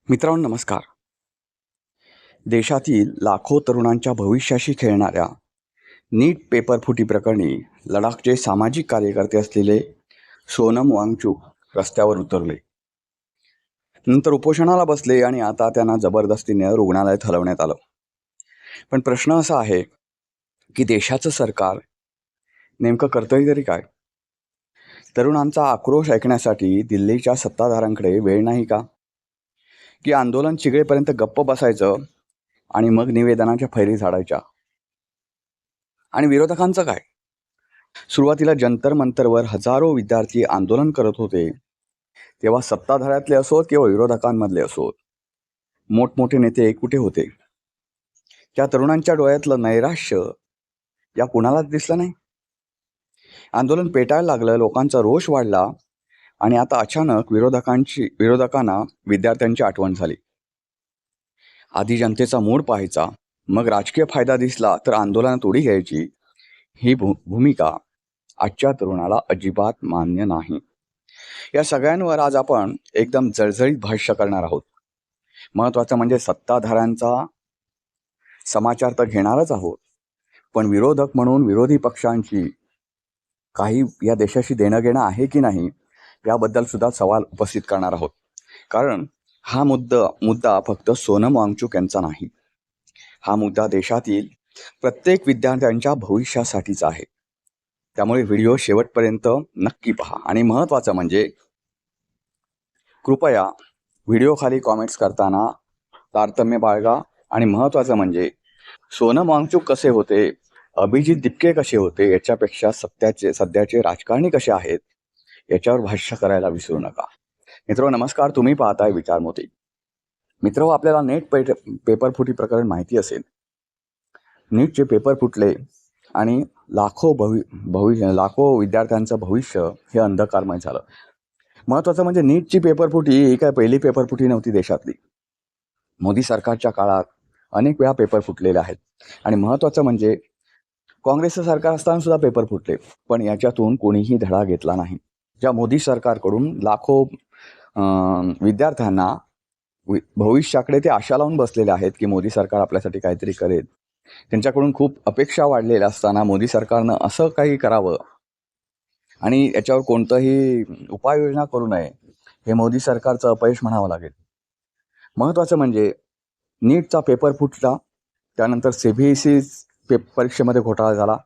मित्रांनो नमस्कार. देशातील लाखो तरुणांच्या भविष्याशी खेळणाऱ्या नीट पेपर फुटी प्रकरणी लडाखचे सामाजिक कार्यकर्ते असलेले सोनम वांगचुक रस्त्यावर उतरले. नंतर उपोषणाला बसले आणि आता त्यांना जबरदस्तीने रुग्णालयात हलवण्यात आलं. पण प्रश्न असा आहे की देशाचं सरकार नेमकं करतंय तरी काय? तरुणांचा आक्रोश ऐकण्यासाठी दिल्लीच्या सत्ताधाऱ्यांकडे वेळ नाही का? की आंदोलन चिघळेपर्यंत गप्प बसायचं आणि मग निवेदनाच्या फैरी झाडायच्या? आणि विरोधकांचं काय? सुरुवातीला जंतर मंतरवर हजारो विद्यार्थी आंदोलन करत होते, तेव्हा सत्ताधाऱ्यातले असोत किंवा विरोधकांमधले असोत, मोठमोठे नेते कुठे होते? त्या तरुणांच्या डोळ्यातलं नैराश्य या कुणालाच दिसलं नाही. आंदोलन पेटायला लागलं, लोकांचा रोष वाढला आणि आता अचानक विरोधकांना विद्यार्थ्यांची आठवण झाली. आधी जनतेचा मूड पाहायचा, मग राजकीय फायदा दिसला तर आंदोलनात उडी घ्यायची. ही भूमिका आजच्या तरुणाला अजिबात मान्य नाही. या सगळ्यांवर आज आपण एकदम जळजळीत भाष्य करणार आहोत. महत्त्वाचं म्हणजे सत्ताधाऱ्यांचा समाचार तर घेणारच आहोत, पण विरोधक म्हणून विरोधी पक्षांची काही या देशाशी देणं घेणं आहे की नाही याबद्दल सुद्धा सवाल उपस्थित करणार आहोत. कारण हा मुद्दा फक्त सोनम वांगचुक यांचा नाही. हा मुद्दा देशातील प्रत्येक विद्यार्थ्यांच्या भविष्यासाठीचा आहे. त्यामुळे व्हिडिओ शेवटपर्यंत नक्की पहा. आणि महत्त्वाचं म्हणजे कृपया व्हिडिओ खाली कॉमेंट्स करताना तारतम्य बाळगा. आणि महत्त्वाचं म्हणजे सोनम वांगचुक कसे होते, अभिजित दिपके कसे होते, याच्यापेक्षा सध्याचे राजकारणी कसे आहेत याच्यावर भाष्य करायला विसरू नका. मित्र नमस्कार, तुम्ही पाहताय विचार मोती. मित्र, आपल्याला नेट पेपर फुटी प्रकरण माहिती असेल. नीटचे पेपर फुटले आणि लाखो विद्यार्थ्यांचं भविष्य हे अंधकारमय झालं. महत्त्वाचं म्हणजे नीटची पेपर फुटी ही काय पहिली पेपर फुटी नव्हती देशातली. मोदी सरकारच्या काळात अनेक वेळा पेपर फुटलेले आहेत. आणि महत्त्वाचं म्हणजे काँग्रेसचं सरकार असताना सुद्धा पेपर फुटले, पण याच्यातून कोणीही धडा घेतला नाही. ज्या मोदी सरकारकडून लाखो विद्यार्थ्यांना भविष्याकडे ते आशा लावून बसलेले आहेत की मोदी सरकार आपल्यासाठी काहीतरी करेल, त्यांच्याकडून खूप अपेक्षा वाढलेल्या असताना मोदी सरकारनं असं काही करावं आणि याच्यावर कोणतंही उपाययोजना करू नये, हे मोदी सरकारचं अपयश म्हणावं लागेल. महत्त्वाचं म्हणजे नीटचा पेपर फुटला, त्यानंतर CBSE परीक्षेमध्ये घोटाळा झाला.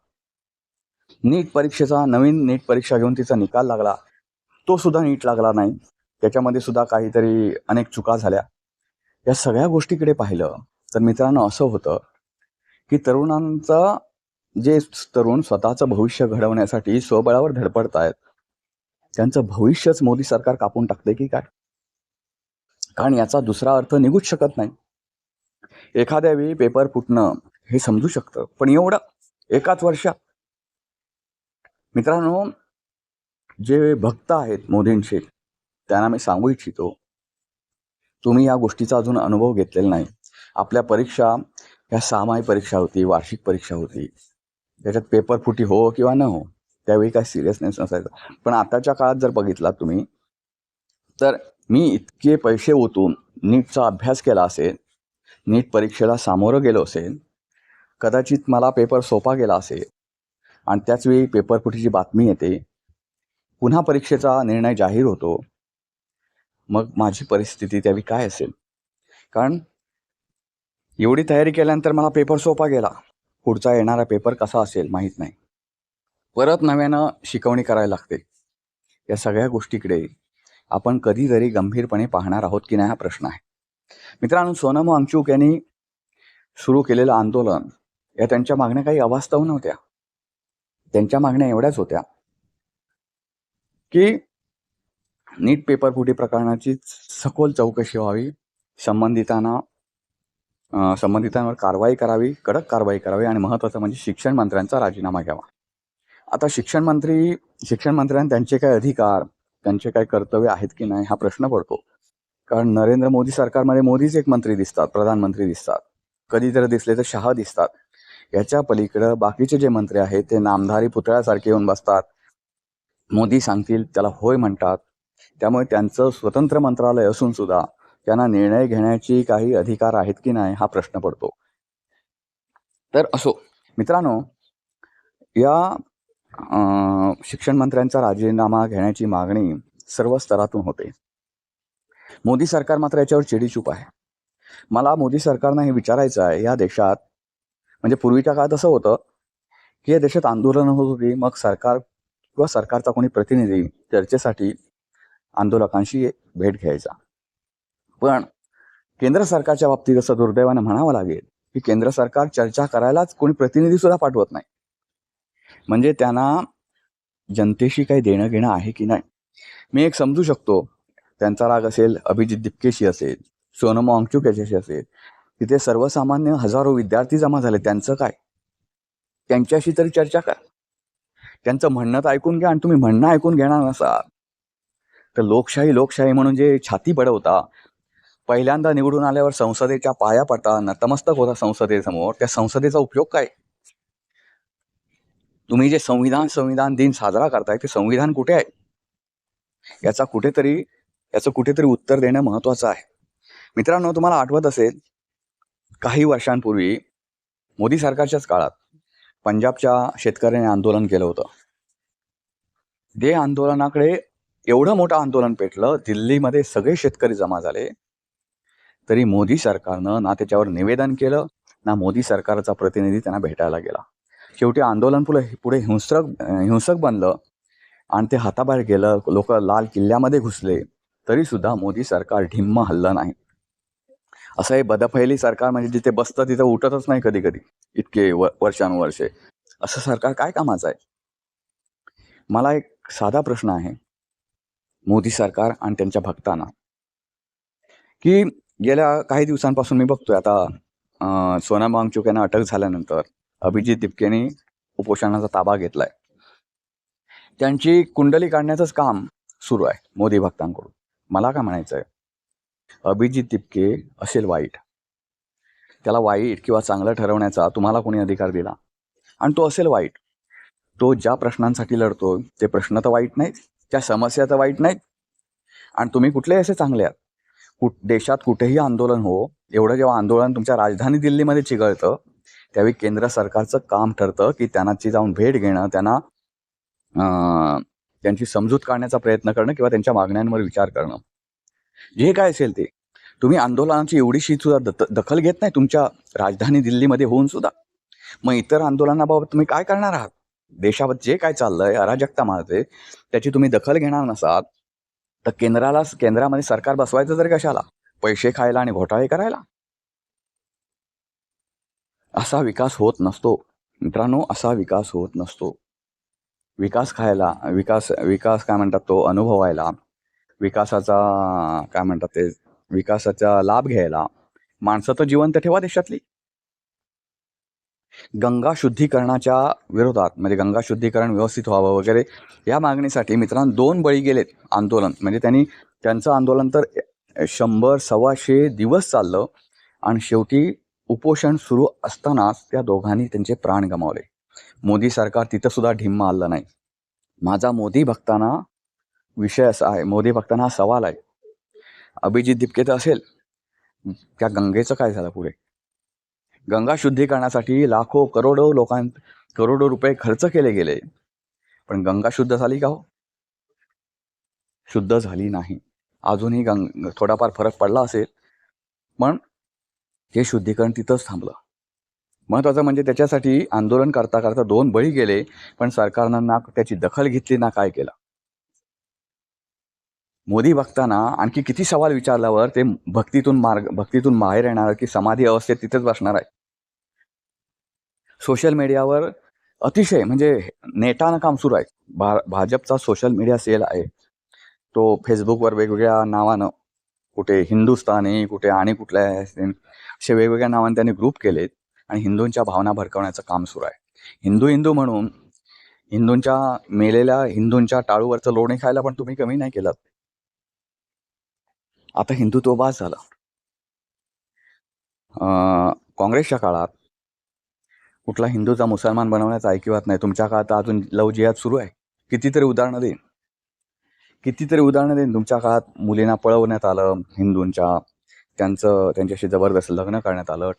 नवीन नीट परीक्षा घेऊन तिचा निकाल लागला, तो सुद्धा नीट लागला नाही. त्याच्यामध्ये सुद्धा काहीतरी अनेक चुका झाल्या. या सगळ्या गोष्टीकडे पाहिलं तर मित्रांनो असं होतं की तरुण स्वतःचं भविष्य घडवण्यासाठी स्वबळावर धडपडत आहेत, त्यांचं भविष्यच मोदी सरकार कापून टाकते की काय? कारण याचा दुसरा अर्थ निघूच शकत नाही. एखाद्या वेळी पेपर फुटणं हे समजू शकतं, पण एवढं एकाच वर्षात? मित्रांनो, जे भक्त आहेत मोदींचे त्यांना मी सांगू इच्छितो, तुम्ही या गोष्टीचा अजून अनुभव घेतलेला नाही. आपल्या परीक्षा ह्या 6 परीक्षा होती, वार्षिक परीक्षा होती, त्याच्यात पेपर फुटी हो किंवा न हो त्यावेळी काय सिरियसनेस नसायचा. पण आताच्या काळात जर बघितलात तुम्ही तर मी इतके पैसे ओतून नीटचा अभ्यास केला असेल, नीट परीक्षेला सामोरं गेलो असेल, कदाचित मला पेपर सोपा गेला असेल आणि त्याचवेळी पेपर फुटीची बातमी येते, पुन्हा परीक्षेचा निर्णय जाहीर होतो, मग माझी परिस्थिती त्यावेळी काय असेल? कारण एवढी तयारी केल्यानंतर मला पेपर सोपा गेला, पुढचा येणारा पेपर कसा असेल माहीत नाही, परत नव्यानं शिकवणी करायला लागते. या सगळ्या गोष्टीकडे आपण कधीतरी गंभीरपणे पाहणार आहोत की नाही हा प्रश्न आहे. मित्रांनो, सोनम वांगचुक यांनी सुरू केलेलं आंदोलन या त्यांच्या मागण्या काही अवास्तव नव्हत्या. त्यांच्या मागण्या एवढ्याच होत्या की नीट पेपर फुटी प्रकरणाची सखोल चौकशी व्हावी, संबंधितांवर कारवाई करावी, कडक कारवाई करावी आणि महत्त्वाचं म्हणजे शिक्षण मंत्र्यांचा राजीनामा घ्यावा. आता शिक्षण मंत्र्यांना त्यांचे काय अधिकार, त्यांचे काय कर्तव्य आहेत की नाही हा प्रश्न पडतो. कारण नरेंद्र मोदी सरकारमध्ये मोदीच एक मंत्री दिसतात, प्रधानमंत्री दिसतात, कधीतरी दिसले तर शहा दिसतात. याच्या पलीकडं बाकीचे जे मंत्री आहेत ते नामधारी पुतळ्यासारखे येऊन बसतात, मोदी सांगतील त्याला होय म्हणतात. त्यामुळे त्यांचं स्वतंत्र मंत्रालय असून सुद्धा त्यांना निर्णय घेण्याची काही अधिकार आहेत की नाही हा प्रश्न पडतो. तर असो मित्रांनो, या शिक्षण मंत्र्यांचा राजीनामा घेण्याची मागणी सर्व स्तरातून होते. मोदी सरकार मात्र याच्यावर चिडीचूप आहे. मला मोदी सरकारनं हे विचारायचं आहे, या देशात म्हणजे पूर्वीच्या काळात असं होतं की या देशात आंदोलनं होत होती, मग सरकार किंवा सरकारचा कोणी प्रतिनिधी चर्चेसाठी आंदोलकांशी भेट घ्यायचा. पण केंद्र सरकारच्या बाबतीत असं दुर्दैवानं म्हणावं लागेल की केंद्र सरकार चर्चा करायलाच कोणी प्रतिनिधी सुद्धा पाठवत नाही. म्हणजे त्यांना जनतेशी काही देणं घेणं आहे की नाही. मी एक समजू शकतो, त्यांचा राग असेल अभिजित दिपकेशी असेल, सोनम वांगचुक याच्याशी असेल. तिथे सर्वसामान्य हजारो विद्यार्थी जमा झाले, त्यांचं काय? त्यांच्याशी तरी चर्चा करा. त्यांचं म्हणणं तर ऐकून घ्या. आणि तुम्ही म्हणणं ऐकून घेणार नसाल तर लोकशाही लोकशाही म्हणून जे छाती बडवता, पहिल्यांदा निवडून आल्यावर संसदेच्या पाया पडता, नतमस्तक होता संसदेसमोर, त्या संसदेचा उपयोग काय? तुम्ही जे संविधान दिन साजरा करताय ते संविधान कुठे आहे? याचं कुठेतरी उत्तर देणं महत्वाचं आहे. मित्रांनो, तुम्हाला आठवत असेल काही वर्षांपूर्वी मोदी सरकारच्याच काळात पंजाबच्या शेतकऱ्यांनी आंदोलन केलं होतं. ते आंदोलनाकडे एवढं मोठं आंदोलन पेटलं, दिल्लीमध्ये सगळे शेतकरी जमा झाले, तरी मोदी सरकारनं ना त्याच्यावर निवेदन केलं, ना मोदी सरकारचा प्रतिनिधी त्यांना भेटायला गेला. शेवटी आंदोलन पुढे हिंसक बनलं आणि ते हाताबाहेर गेलं. लोक लाल किल्ल्यामध्ये घुसले, तरी सुद्धा मोदी सरकार ढिम्म हललं नाही. असं हे बदफैली सरकार, म्हणजे जिथे बसतं तिथं उठतच नाही कधी कधी, इतके वर्षानुवर्षे. असं सरकार काय कामाचं आहे? मला एक साधा प्रश्न आहे मोदी सरकार आणि त्यांच्या भक्तांना, की गेल्या काही दिवसांपासून मी बघतोय आता सोनम वांगचुक यांना अटक झाल्यानंतर अभिजित दिपकेने उपोषणाचा ताबा घेतलाय. त्यांची कुंडली काढण्याचंच काम सुरू आहे मोदी भक्तांकडून. मला काय म्हणायचं आहे, अभिजित दिपके असेल वाईट, त्याला वाईट किंवा चांगलं ठरवण्याचा तुम्हाला कोणी अधिकार दिला? आणि तो असेल वाईट, तो ज्या प्रश्नांसाठी लढतो ते प्रश्न तर वाईट नाहीत, त्या समस्या तर वाईट नाहीत, आणि तुम्ही कुठलेही असे चांगले आहात. देशात कुठेही आंदोलन हो, एवढं जेव्हा आंदोलन तुमच्या राजधानी दिल्लीमध्ये चिघळतं, त्यावेळी केंद्र सरकारचं काम ठरतं की त्यांची जाऊन भेट घेणं, त्यांची समजूत काढण्याचा प्रयत्न करणं किंवा त्यांच्या मागण्यांवर विचार करणं, जे काय असेल ते. तुम्ही आंदोलनाची एवढीशी सुद्धा दखल घेत नाही तुमच्या राजधानी दिल्लीमध्ये होऊन सुद्धा. मग इतर आंदोलनाबाबत तुम्ही काय करणार आहात? देशात जे काय चाललंय, अराजकता मारते, त्याची तुम्ही दखल घेणार नसाल तर केंद्रामध्ये सरकार बसवायचं तरी कशाला? पैसे खायला आणि घोटाळे करायला? असा विकास होत नसतो मित्रांनो, असा विकास होत नसतो. विकास काय म्हणतात तो अनुभवायला, विकासाचा लाभ घ्यायला माणसं तर जिवंत ठेवा देशातली. गंगा शुद्धीकरणाच्या विरोधात, म्हणजे गंगा शुद्धीकरण व्यवस्थित व्हावं वगैरे, या मागणीसाठी मित्रांनो 2 बळी गेलेत आंदोलन. म्हणजे त्यांचं आंदोलन तर 100-125 दिवस चाललं आणि शेवटी उपोषण सुरू असतानाच त्या दोघांनी त्यांचे प्राण गमावले. मोदी सरकार तिथं सुद्धा ढिम्म आलं नाही. माझा मोदी भक्तांना विषय असा आहे, मोदी भक्तांना हा सवाल आहे, अभिजित दिपके तर असेल, त्या गंगेचं काय झालं पुढे? गंगा शुद्धीकरणासाठी करोडो रुपये खर्च केले गेले, पण गंगा शुद्ध झाली का हो? शुद्ध झाली नाही. अजूनही थोडाफार फरक पडला असेल, पण हे शुद्धीकरण तिथंच थांबलं. महत्वाचं म्हणजे त्याच्यासाठी आंदोलन करता करता 2 बळी गेले, पण सरकारनं ना त्याची दखल घेतली ना काय केलं. मोदी भक्तांना आणखी किती सवाल विचारल्यावर ते भक्तीतून बाहेर येणार की समाधी अवस्थेत तिथेच बसणार आहे? सोशल मीडियावर अतिशय म्हणजे नेटानं काम सुरू आहे. भाजपचा सोशल मीडिया सेल आहे, तो फेसबुकवर वेगवेगळ्या नावानं, कुठे हिंदुस्थानी, कुठे आणि कुठल्या असे वेगवेगळ्या नावाने त्यांनी ग्रुप केलेत आणि हिंदूंच्या भावना भडकवण्याचं काम सुरू आहे. हिंदू म्हणून मेलेल्या हिंदूंच्या टाळूवरचं लोणी खायला पण तुम्ही कमी नाही केलं. आता हिंदुत्व बास झालं. काँग्रेसच्या काळात कुठला हिंदूचा मुसलमान बनवण्याचा ऐकिवात नाही. तुमच्या काळात अजून लव जिहाद सुरू आहे. कितीतरी उदाहरणं देईन तुमच्या काळात मुलींना पळवण्यात आलं हिंदूंच्या. त्यांच्याशी जबरदस्त लग्न करण्यात आलं.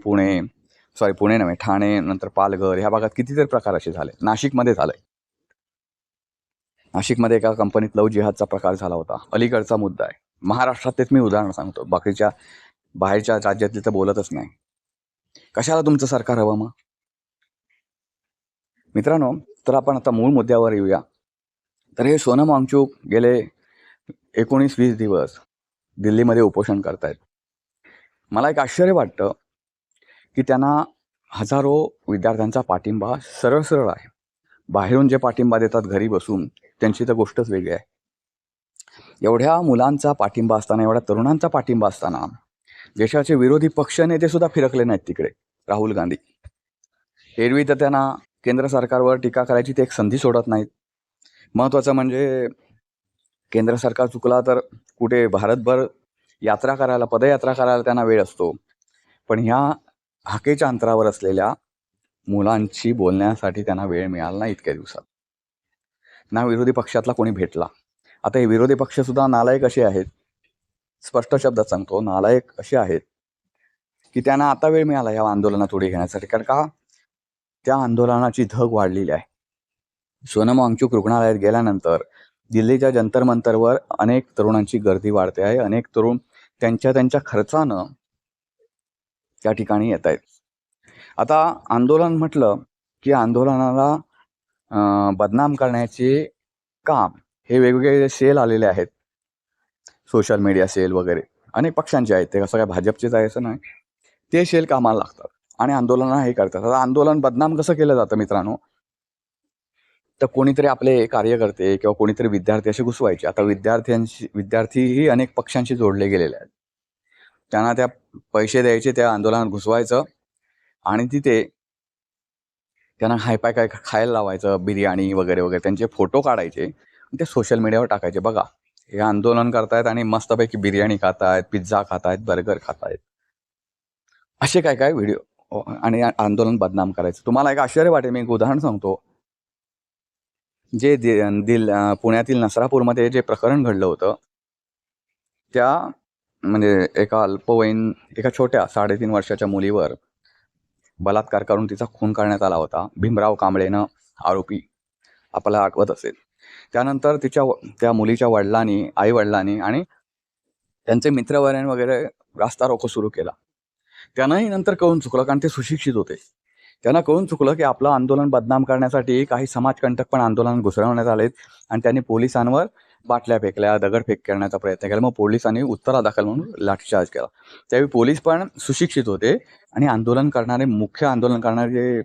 पुणे नव्हे, ठाणे, नंतर पालघर ह्या भागात कितीतरी प्रकार असे झाले. नाशिकमध्ये झालंय. नाशिकमध्ये एका कंपनीत लव्ह जिहादचा प्रकार झाला होता. अलीकडचा मुद्दा आहे. महाराष्ट्रात तेच मी उदाहरण सांगतो, बाकीच्या बाहेरच्या राज्यातली तर बोलतच नाही. कशाला तुमचं सरकार हवं मग? मित्रांनो, तर आपण आता मूळ मुद्द्यावर येऊया. तर हे सोनम वांगचुक गेले 19-20 दिवस दिल्लीमध्ये उपोषण करतायत. मला एक आश्चर्य वाटतं की त्यांना हजारो विद्यार्थ्यांचा पाठिंबा सरळ सरळ आहे. बाहेरून जे पाठिंबा देतात घरी बसून, त्यांची तर गोष्टच वेगळी आहे. एवढ्या मुलांचा पाठिंबा असताना, एवढ्या तरुणांचा पाठिंबा असताना देशाचे विरोधी पक्षनेते सुद्धा फिरकले नाहीत तिकडे. राहुल गांधी एरवी तर त्यांना केंद्र सरकारवर टीका करायची ते एक संधी सोडत नाहीत. महत्त्वाचं म्हणजे केंद्र सरकार चुकला तर कुठे भारतभर पदयात्रा करायला त्यांना वेळ असतो. पण ह्या हाकेच्या अंतरावर असलेल्या मुलांशी बोलण्यासाठी त्यांना वेळ मिळाला नाही इतक्या दिवसात. ना विरोधी पक्षातला कोणी भेटला. आता हे विरोधी पक्षसुद्धा नालायक असे आहेत, स्पष्ट शब्दात सांगतो, नालायक असे आहेत की त्यांना आता वेळ मिळाला या आंदोलनात उडी घेण्यासाठी. कारण का त्या आंदोलनाची धग वाढलेली आहे. सोनम वांगचुक रुग्णालयात गेल्यानंतर दिल्लीच्या जंतर मंतरवर अनेक तरुणांची गर्दी वाढते आहे. अनेक तरुण त्यांच्या खर्चानं त्या ठिकाणी येत आहेत. आता आंदोलन म्हटलं की आंदोलनाला बदनाम करण्याचे काम हे वेगवेगळे सेल आलेले आहेत. सोशल मीडिया सेल वगैरे अनेक पक्षांचे आहेत. ते कसं काय भाजपचेच आहे असं नाही. ते सेल कामाला लागतात आणि आंदोलन हे करतात. आता आंदोलन बदनाम कसं केलं जातं मित्रांनो? तर कोणीतरी आपले कार्यकर्ते किंवा कोणीतरी विद्यार्थी असे घुसवायचे. आता विद्यार्थीही अनेक पक्षांशी जोडले गेलेले आहेत. त्यांना त्या पैसे द्यायचे, त्या आंदोलनात घुसवायचं आणि तिथे त्यांना हायपाय काय खायला लावायचं, बिर्याणी वगैरे वगैरे. त्यांचे फोटो काढायचे, ते सोशल मीडियावर टाकायचे. बघा, हे आंदोलन करतायत आणि मस्तपैकी बिर्याणी खातायत, पिझ्झा खातायत, बर्गर खातायत, असे काय काय व्हिडिओ, आणि आंदोलन बदनाम करायचं. तुम्हाला एक आश्चर्य वाटेल, मी एक उदाहरण सांगतो. जे पुण्यातील नसरापूरमध्ये जे प्रकरण घडलं होतं, त्या म्हणजे एका छोट्या 3.5 वर्षाच्या मुलीवर बलात्कार करून तिचा खून करण्यात आला होता. भीमराव कांबळेनं, आरोपी, आपल्याला आठवत असेल. त्यानंतर त्या मुलीच्या आई वडिलांनी आणि त्यांचे मित्रवर्याने वगैरे रास्ता रोको सुरू केला. त्यांनाही नंतर कळून चुकलं, कारण ते सुशिक्षित होते. त्यांना कळून चुकलं की आपलं आंदोलन बदनाम करण्यासाठी काही समाजकंटक पण आंदोलन घुसवण्यात आलेत आणि त्यांनी पोलिसांवर बाटल्या फेकल्या, दगडफेक करण्याचा प्रयत्न केला. मग पोलिसांनी उत्तरादाखल म्हणून लाठीचार्ज केला. त्यावेळी पोलीस पण सुशिक्षित होते आणि मुख्य आंदोलन करणारे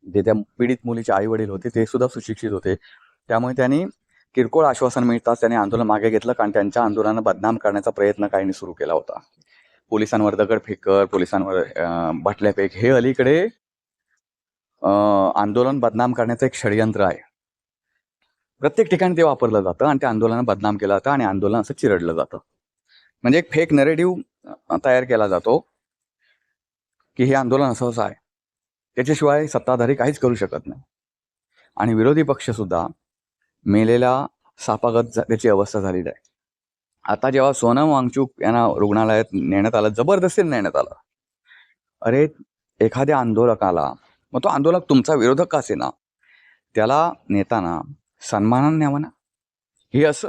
जे त्या पीडित मुलीचे आई वडील होते ते सुद्धा सुशिक्षित होते. त्यामुळे त्यांनी किरकोळ आश्वासन मिळताच त्यांनी आंदोलन मागे घेतलं, कारण त्यांच्या आंदोलनाला बदनाम करण्याचा प्रयत्न काहींनी सुरू केला होता. पोलिसांवर दगडफेक, पोलिसांवर बाटल्या फेक, हे अलीकडे आंदोलन बदनाम करण्याचं एक षडयंत्र आहे. प्रत्येक ठिकाणी ते वापरलं जातं आणि त्या आंदोलनाला बदनाम केलं जातं आणि आंदोलन असं चिरडलं जातं. म्हणजे एक फेक नरेटिव्ह तयार केला जातो की हे आंदोलन असंच आहे. त्याच्याशिवाय सत्ताधारी काहीच करू शकत नाही. आणि विरोधी पक्ष सुद्धा मेलेल्या सापागत त्याची अवस्था झालेली आहे. आता जेव्हा सोनम वांगचुक यांना रुग्णालयात नेण्यात आलं, जबरदस्तीने नेण्यात आलं. अरे, एखाद्या आंदोलकाला, मग तो आंदोलक तुमचा विरोधक का असेना, त्याला नेताना सन्मानाने न्यावं ना. हे असं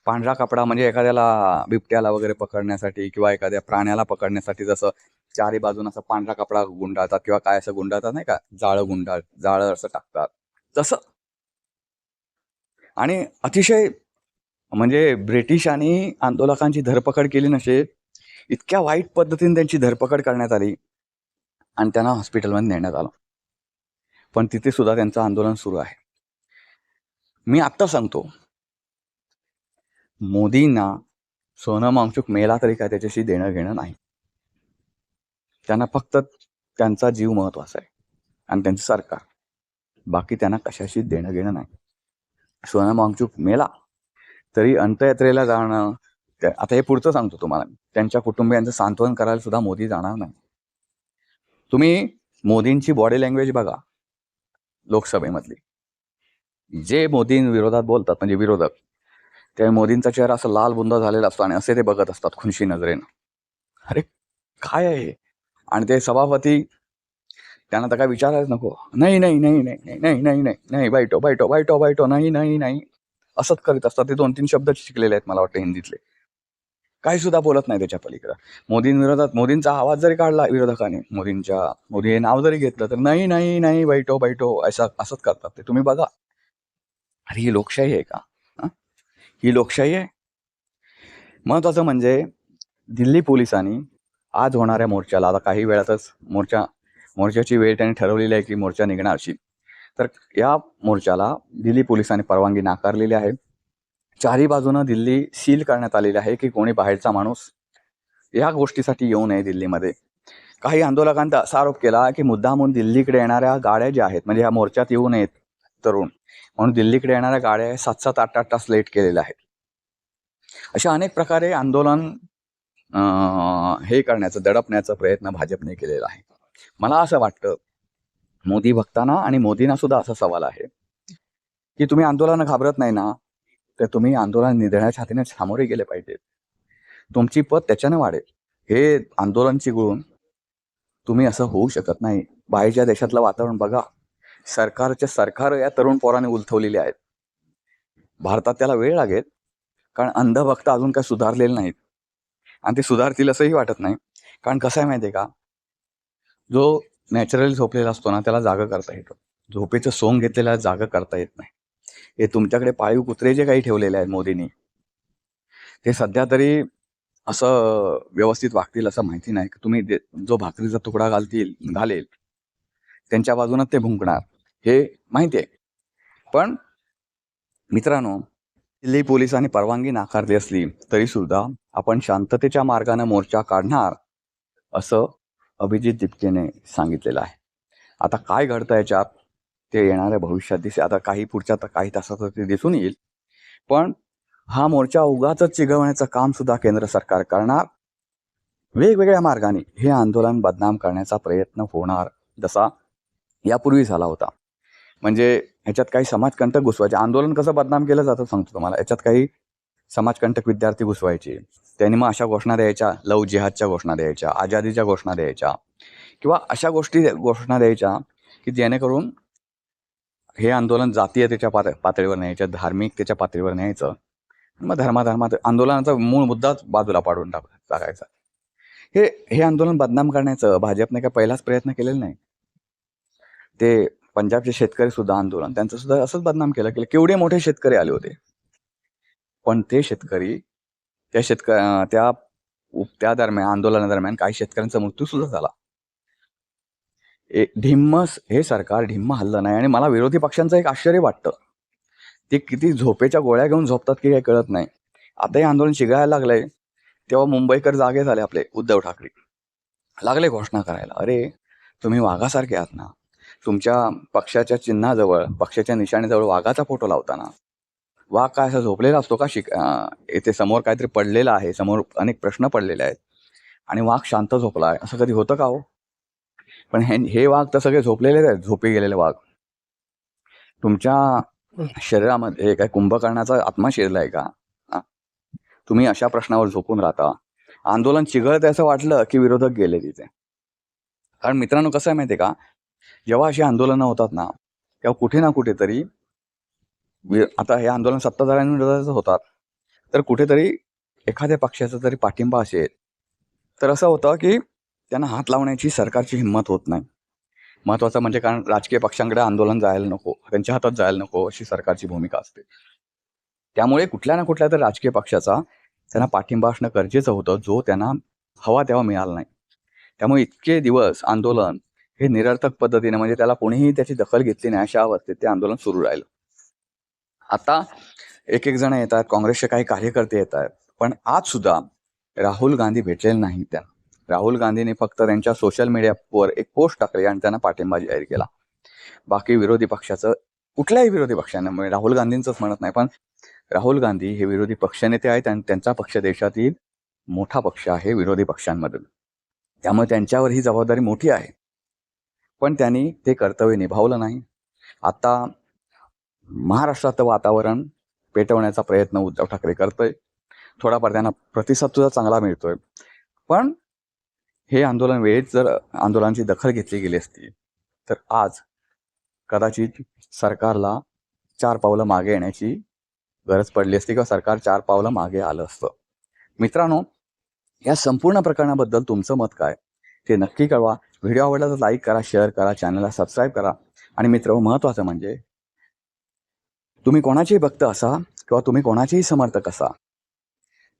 पांढरा कपडा, म्हणजे एखाद्याला बिबट्याला वगैरे पकडण्यासाठी किंवा एखाद्या प्राण्याला पकडण्यासाठी जसं चारी बाजून असं पांढरा कपडा गुंडाळतात किंवा काय असं गुंडाळतात नाही का, जाळं असं टाकतात तसं. आणि अतिशय म्हणजे ब्रिटिशांनी आंदोलकांची धरपकड केली नसेल इतक्या वाईट पद्धतीने त्यांची धरपकड करण्यात आली आणि त्यांना हॉस्पिटलमध्ये नेण्यात आलं. पण तिथे सुद्धा त्यांचं आंदोलन सुरू आहे. मी आत्ता सांगतो, मोदींना सोनम वांगचुक मेला तरी काय त्याच्याशी देणं घेणं नाही. त्यांना फक्त त्यांचा जीव महत्वाचा आहे आणि त्यांचं सरकार, बाकी त्यांना कशाशी देणं घेणं नाही. सोनम वांगचुक मेला तरी अंत्ययात्रेला जाणं, आता हे पुढचं सांगतो तुम्हाला, त्यांच्या कुटुंबियांचं सांत्वन करायला सुद्धा मोदी जाणार नाही. तुम्ही मोदींची बॉडी लँग्वेज बघा लोकसभेमधली. जे मोदींविरोधात बोलतात म्हणजे विरोधक, त्या मोदींचा चेहरा असं लाल बुंदा झालेला असतो आणि असे ते बघत असतात खुनशी नजरेनं. अरे काय आहे हे? आणि ते सभापती, त्यांना तर काय विचारायच नको. नाही नाही नाही नाही नाही नाही नाही नाही नाही, बैठो बैठो बैठो बैठो, नाही नाही नाही, असंच करीत असतात. ते 2-3 शब्द शिकलेले आहेत मला वाटतं हिंदीतले. काही सुद्धा बोलत नाही त्याच्या पलीकडं. मोदींविरोधात मोदींचा आवाज जरी काढला विरोधकांनी, मोदी हे नाव जरी घेतलं तर नाही नाही नाही, बैठो बैठो, असंच करतात ते. तुम्ही बघा. अरे ही लोकशाही आहे का? हं? ही लोकशाही आहे? महत्वाचं म्हणजे दिल्ली पोलिसांनी आज होणाऱ्या मोर्चाला, आता काही वेळातच मोर्चाची वेळ त्यांनी ठरवलेली आहे की मोर्चा निघणार अशी. तर या मोर्चाला दिल्ली पोलिसांनी परवानगी नाकारलेली आहे. चारी बाजूनं दिल्ली सील करण्यात आलेली आहे की कोणी बाहेरचा माणूस या गोष्टीसाठी येऊ नये दिल्लीमध्ये. काही आंदोलकांनी असा आरोप केला की मुद्दामून दिल्लीकडे येणाऱ्या गाड्या ज्या आहेत, म्हणजे या मोर्चात येऊ नयेत तरुण म्हणून दिल्लीकडे येणाऱ्या गाड्या 7-7, 8-8 तास लेट केलेल्या आहेत. अशा अनेक प्रकारे आंदोलन हे करण्याचं, दडपण्याचा प्रयत्न भाजपने केलेला आहे. मला असं वाटतं, मोदी भक्तांना आणि मोदींना सुद्धा असा सवाल आहे की तुम्ही आंदोलन घाबरत नाही ना, तर तुम्ही आंदोलन निधळण्याच्या हातीने सामोरे गेले पाहिजेत. तुमची पत त्याच्याने वाढेल. हे आंदोलन चिघळून तुम्ही असं होऊ शकत नाही. बाहेरच्या देशातलं वातावरण बघा. सरकार या तरुण पोराने उलथवलेली आहेत. भारतात त्याला वेळ लागेल, कारण अंधभक्त अजून काही सुधारलेले नाहीत आणि ते सुधारतील असंही वाटत नाही. कारण कसं आहे माहिती आहे का, जो नॅचरली झोपलेला असतो ना, त्याला जागा करता येतं. झोपेचं सोंग घेतलेला जागा करता येत नाही. हे तुमच्याकडे पाळीव कुत्रे जे काही ठेवलेले आहेत मोदींनी, ते सध्या तरी असं व्यवस्थित वागतील असं माहिती नाही. तुम्ही जो भाकरीचा तुकडा घालेल त्यांच्या बाजूनं ते भुंकणार, हे माहिती आहे. पण मित्रांनो, दिल्ली पोलिसांनी परवानगी नाकारली असली तरी सुद्धा आपण शांततेच्या मार्गाने मोर्चा काढणार, असं अभिजित दीपकेने सांगितलेलं आहे. आता काय घडतं याच्यात ते येणाऱ्या भविष्यात दिसेल. आता काही तासात ते दिसून येईल. पण हा मोर्चा उगाचच चिघळवण्याचं काम सुद्धा केंद्र सरकार करणार. वेगवेगळ्या मार्गाने हे आंदोलन बदनाम करण्याचा प्रयत्न होणार, जसा यापूर्वी झाला होता. म्हणजे ह्याच्यात काही समाजकंटक घुसवायचे. आंदोलन कसं बदनाम केलं जातं सांगतो तुम्हाला. याच्यात काही समाजकंटक विद्यार्थी घुसवायचे. त्यांनी मग अशा घोषणा द्यायच्या, लव जिहादच्या घोषणा द्यायच्या, आझादीच्या घोषणा द्यायच्या किंवा अशा घोषणा द्यायच्या की जेणेकरून हे आंदोलन जातीयतेच्या पातळीवर न्यायचं, धार्मिकतेच्या पातळीवर न्यायचं. मग धर्मात आंदोलनाचा मूळ मुद्दाच बाजूला पाडून टाकायचा. हे हे आंदोलन बदनाम करण्याचं भाजपने काही पहिलाच प्रयत्न केलेला नाही. ते पंजाबचे शेतकरी सुद्धा आंदोलन, त्यांचं सुद्धा असंच बदनाम केलं. केवढे मोठे शेतकरी आले होते, पण ते शेतकरी त्या दरम्यान, आंदोलनादरम्यान काही शेतकऱ्यांचा मृत्यू सुद्धा झाला. हे सरकार ढिम्म हल्लं नाही. आणि मला विरोधी पक्षांचं एक आश्चर्य वाटतं, ते किती झोपेच्या गोळ्या घेऊन झोपतात की काही कळत नाही. आता हे आंदोलन चिघळायला लागलंय तेव्हा मुंबईकर जागे झाले. आपले उद्धव ठाकरे लागले घोषणा करायला. अरे तुम्ही वाघासारखे आहात ना, तुमच्या पक्षाच्या चिन्हाजवळ, पक्षाच्या निशाणीजवळ वाघाचा फोटो लावताना वाघ काय असा झोपलेला असतो का? येथे समोर काहीतरी पडलेलं आहे, समोर अनेक प्रश्न पडलेले आहेत आणि वाघ शांत झोपला आहे, असं कधी होतं का हो? पण हे वाघ तर सगळे झोपलेले आहेत, झोपी गेलेले वाघ. तुमच्या शरीरामध्ये काय कुंभकर्णाचा आत्मा शिरलाय का? तुम्ही अशा प्रश्नावर झोपून राहता. आंदोलन चिघळत असं वाटलं की विरोधक गेले तिथे. कारण मित्रांनो, कसं आहे माहिती आहे का, जेव्हा अशी आंदोलनं होतात ना, तेव्हा कुठे ना कुठेतरी आता हे आंदोलन सत्ताधाऱ्यांविरोधात होतात, तर कुठेतरी एखाद्या पक्षाचा तरी पाठिंबा असेल तर असं होतं की त्यांना हात लावण्याची सरकारची हिंमत होत नाही. महत्वाचं म्हणजे, कारण राजकीय पक्षांकडे आंदोलन जायला नको, त्यांच्या हातात जायला नको, अशी सरकारची भूमिका असते. त्यामुळे कुठल्या ना कुठल्या तरी राजकीय पक्षाचा त्यांना पाठिंबा असणं गरजेचं होतं, जो त्यांना हवा तेव्हा मिळाला नाही. त्यामुळे इतके दिवस आंदोलन हे निरर्थक पद्धतीने, म्हणजे त्याला कोणीही त्याची दखल घेतली नाही अशा अवस्थेत ते आंदोलन सुरू राहिलं. आता एक जण येत आहेत, काँग्रेसचे काही कार्यकर्ते येत आहेत, पण आज सुद्धा राहुल गांधी भेटलेले नाही त्यांना. राहुल गांधींनी फक्त त्यांच्या सोशल मीडियावर एक पोस्ट टाकली आणि त्यांना पाठिंबा जाहीर केला. बाकी विरोधी पक्षाचं, कुठल्याही विरोधी पक्षाने, म्हणजे राहुल गांधींचंच म्हणत नाही, पण राहुल गांधी हे विरोधी पक्षनेते आहेत आणि त्यांचा पक्ष देशातील मोठा पक्ष आहे विरोधी पक्षांमधून. त्यामुळे त्यांच्यावर ही जबाबदारी मोठी आहे. पण त्यांनी ते कर्तव्य निभावलं नाही. आता महाराष्ट्रात वातावरण पेटवण्याचा प्रयत्न उद्धव ठाकरे करतोय. थोडाफार त्यांना प्रतिसाद सुद्धा चांगला मिळतोय. पण हे आंदोलन वेळेत जर आंदोलनाची दखल घेतली गेली असती तर आज कदाचित सरकारला 4 पावलं मागे येण्याची गरज पडली असती किंवा सरकार 4 पावलं मागे आलं असतं. मित्रांनो, या संपूर्ण प्रकरणाबद्दल तुमचं मत काय ते नक्की कळवा. व्हिडिओ आवडला तर लाईक करा, शेअर करा, चॅनलला सबस्क्राईब करा. आणि मित्र, महत्त्वाचं म्हणजे तुम्ही कोणाचेही भक्त असा किंवा तुम्ही कोणाचेही समर्थक असा,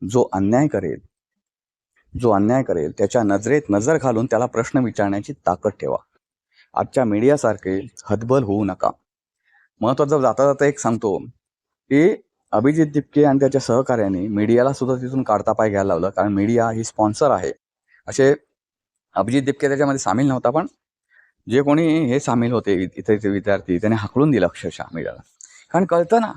जो अन्याय करेल त्याच्या नजरेत नजर घालून त्याला प्रश्न विचारण्याची ताकद ठेवा. आजच्या मीडियासारखे हतबल होऊ नका. महत्त्वाचं जाता जाता एक सांगतो की अभिजित दिपके आणि त्याच्या सहकार्याने मीडियाला सुद्धा तिथून काढता पाय घ्यायला लावलं, कारण मीडिया ही स्पॉन्सर आहे. असे अभिजित दिपके त्याच्यामध्ये सामील नव्हता, पण जे कोणी हे सामील होते इथे विद्यार्थी त्यांनी हाकलून दिलं अक्षरशः मीडियाला. कारण कळतं ना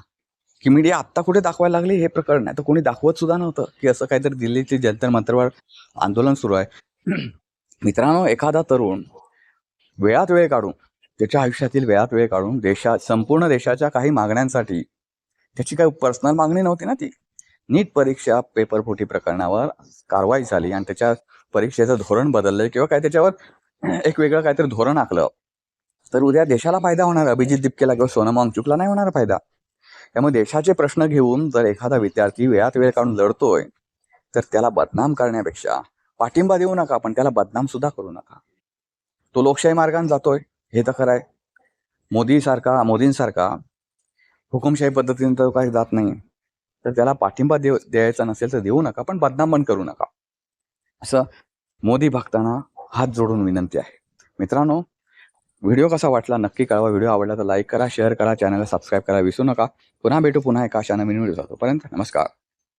की मीडिया आत्ता कुठे दाखवायला लागली हे प्रकरण नाही तर कोणी दाखवत सुद्धा नव्हतं की असं काहीतरी दिल्लीचे जंतर मंतरवर आंदोलन सुरू आहे. मित्रांनो, एखादा तरुण वेळात वेळ काढून त्याच्या आयुष्यातील वेळात वेळ काढून संपूर्ण देशाच्या काही मागण्यांसाठी, त्याची काही पर्सनल मागणी नव्हती ना ती, नीट परीक्षा पेपरफुटी प्रकरणावर कारवाई झाली आणि त्याच्या परीक्षेचं धोरण बदललं किंवा काय त्याच्यावर एक वेगळं काहीतरी धोरण आखलं तर उद्या देशाला फायदा होणार. अभिजित दिपकेला किंवा सोनम वांगचुकला नाही होणार फायदा. त्यामुळे देशाचे प्रश्न घेऊन जर एखादा विद्यार्थी वेळात वेळ काढून लढतोय तर त्याला बदनाम करण्यापेक्षा पाठिंबा देऊ नका, पण त्याला बदनाम सुद्धा करू नका. तो लोकशाही मार्गाने जातोय हे तर खरं आहे. मोदींसारखा हुकुमशाही पद्धतीने तर काही जात नाही, तर त्याला पाठिंबा द्यायचा नसेल तर देऊ नका, पण बदनाम पण करू नका. असं मोदी भक्तांना हात जोडून विनंती आहे. मित्रांनो, व्हिडिओ कसा वाटला नक्की कळवा. व्हिडिओ आवडला तर लाईक करा, शेअर करा, चॅनलला सबस्क्राईब करा विसरू नका. पुन्हा भेटू पुन्हा एका अशा नवीन व्हिडिओ. तोपर्यंत नमस्कार.